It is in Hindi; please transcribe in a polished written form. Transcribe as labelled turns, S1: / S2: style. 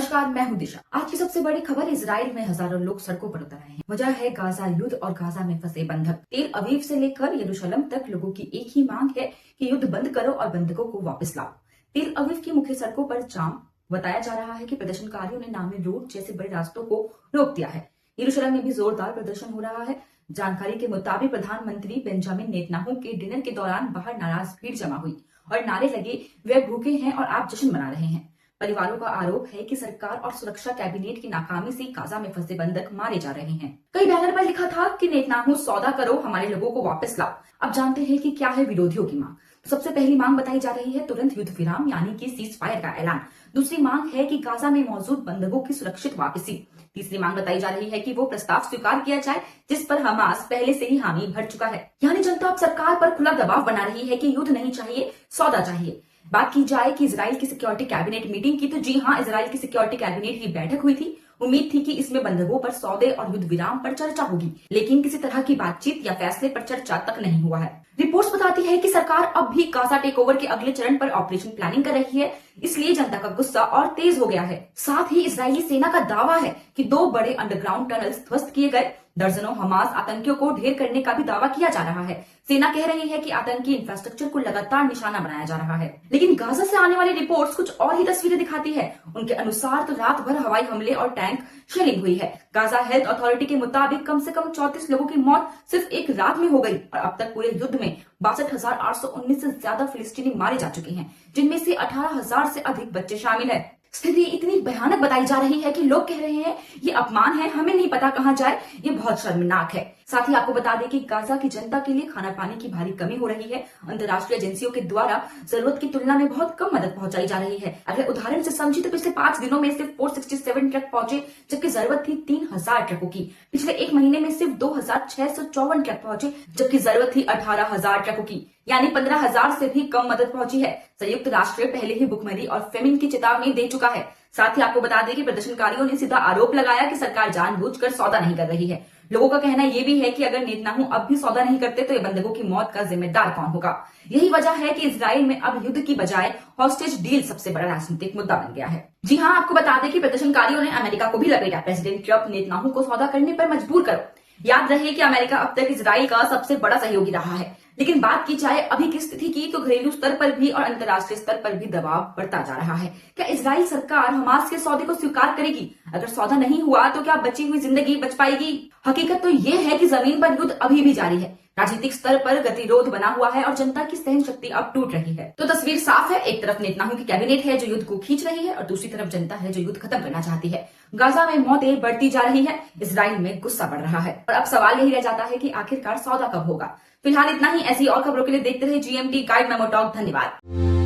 S1: नमस्कार, मैं हूं दिशा। आज की सबसे बड़ी खबर, इजराइल में हजारों लोग सड़कों पर उतर आए हैं। वजह है गाजा युद्ध और गाजा में फंसे बंधक। तेल अवीव से लेकर यरूशलेम तक लोगों की एक ही मांग है कि युद्ध बंद करो और बंधकों को वापस लाओ। तेल अवीव की मुख्य सड़कों पर जाम। बताया जा रहा है कि प्रदर्शनकारियों ने नामी रोड जैसे बड़े रास्तों को रोक दिया है। यरूशलेम में भी जोरदार प्रदर्शन हो रहा है। जानकारी के मुताबिक प्रधानमंत्री बेंजामिन नेतन्याहू के डिनर के दौरान बाहर नाराज भीड़ जमा हुई और नारे लगे, वे भूखे हैं और आप जश्न मना रहे हैं। परिवारों का आरोप है कि सरकार और सुरक्षा कैबिनेट की नाकामी से गाजा में फंसे बंधक मारे जा रहे हैं। कई बैनर पर लिखा था कि नेतन्याहू सौदा करो, हमारे लोगों को वापस लाओ। अब जानते हैं कि क्या है विरोधियों की मांग। तो सबसे पहली मांग बताई जा रही है तुरंत युद्ध विराम यानी कि सीज फायर का ऐलान। दूसरी मांग है कि गाजा में मौजूद बंधकों की सुरक्षित वापसी। तीसरी मांग बताई जा रही है कि वो प्रस्ताव स्वीकार किया जाए जिस पर हमास पहले से ही हामी भर चुका है। यानी जनता अब सरकार पर खुला दबाव बना रही है कि युद्ध नहीं चाहिए, सौदा चाहिए। बात की जाए कि इजराइल की सिक्योरिटी कैबिनेट मीटिंग की, तो जी हाँ, इजराइल की सिक्योरिटी कैबिनेट की बैठक हुई थी। उम्मीद थी कि इसमें बंधकों पर सौदे और युद्ध विराम पर चर्चा होगी, लेकिन किसी तरह की बातचीत या फैसले पर चर्चा तक नहीं हुआ है। रिपोर्ट्स बताती है कि सरकार अब भी गाजा टेकओवर के अगले चरण पर ऑपरेशन प्लानिंग कर रही है, इसलिए जनता का गुस्सा और तेज हो गया है। साथ ही इजरायली सेना का दावा है कि 2 बड़े अंडरग्राउंड टनल्स ध्वस्त किए गए। दर्जनों हमास आतंकियों को ढेर करने का भी दावा किया जा रहा है। सेना कह रही है कि आतंकी इंफ्रास्ट्रक्चर को लगातार निशाना बनाया जा रहा है। लेकिन गाजा से आने वाली रिपोर्ट्स कुछ और ही तस्वीरें दिखाती है। उनके अनुसार तो रात भर हवाई हमले और टैंक शेलिंग हुई है। गाजा हेल्थ अथॉरिटी के मुताबिक कम से कम 34 लोगों की मौत सिर्फ एक रात में हो गई और अब तक पूरे युद्ध में 62,819 से ज्यादा फिलिस्तीनी मारे जा चुके हैं, जिनमें से 18,000 से अधिक बच्चे शामिल है। स्थिति इतनी भयानक बताई जा रही है कि लोग कह रहे हैं ये अपमान है, हमें नहीं पता कहां जाए, ये बहुत शर्मनाक है। साथ ही आपको बता दें कि गाजा की जनता के लिए खाना पानी की भारी कमी हो रही है। अंतर्राष्ट्रीय एजेंसियों के द्वारा जरूरत की तुलना में बहुत कम मदद पहुंचाई जा रही है। अगर उदाहरण से समझे तो पिछले 5 दिनों में सिर्फ 467 ट्रक पहुंचे, जबकि जरूरत थी 3,000 ट्रकों की। पिछले एक महीने में सिर्फ 2,654 ट्रक पहुंचे, जबकि जरूरत थी 18,000 ट्रकों की, यानी 15,000 से भी कम मदद पहुंची है। संयुक्त राष्ट्र पहले ही भुखमरी और फेमिन की चेतावनी दे चुका है। साथ ही आपको बता दें कि प्रदर्शनकारियों ने सीधा आरोप लगाया कि सरकार जानबूझकर सौदा नहीं कर रही है। लोगों का कहना यह भी है कि अगर नेतन्याहू अब भी सौदा नहीं करते तो ये बंधकों की मौत का जिम्मेदार कौन होगा। यही वजह है कि इजराइल में अब युद्ध की बजाय हॉस्टेज डील सबसे बड़ा राजनीतिक मुद्दा बन गया है। जी हाँ, आपको बता दें कि प्रदर्शनकारियों ने अमेरिका को भी लपेटा। प्रेसिडेंट ट्रंप नेतन्याहू को सौदा करने पर मजबूर करो। याद रहे कि अमेरिका अब तक इजराइल का सबसे बड़ा सहयोगी रहा है। लेकिन बात की जाए अभी की स्थिति की, तो घरेलू स्तर पर भी और अंतर्राष्ट्रीय स्तर पर भी दबाव बढ़ता जा रहा है। क्या इजराइल सरकार हमास के सौदे को स्वीकार करेगी? अगर सौदा नहीं हुआ तो क्या बची हुई जिंदगी बच पाएगी? हकीकत तो ये है कि जमीन पर युद्ध अभी भी जारी है। राजनीतिक स्तर पर गतिरोध बना हुआ है और जनता की सहन शक्ति अब टूट रही है। तो तस्वीर साफ है, एक तरफ नेतन्याहू की कैबिनेट है जो युद्ध को खींच रही है और दूसरी तरफ जनता है जो युद्ध खत्म करना चाहती है। गाजा में मौतें बढ़ती जा रही है, इजराइल में गुस्सा बढ़ रहा है और अब सवाल यही रह जाता है कि आखिरकार सौदा कब होगा। फिलहाल इतना ही। ऐसी और खबरों के लिए देखते रहिए GMT गाइड मेमो टॉक। धन्यवाद।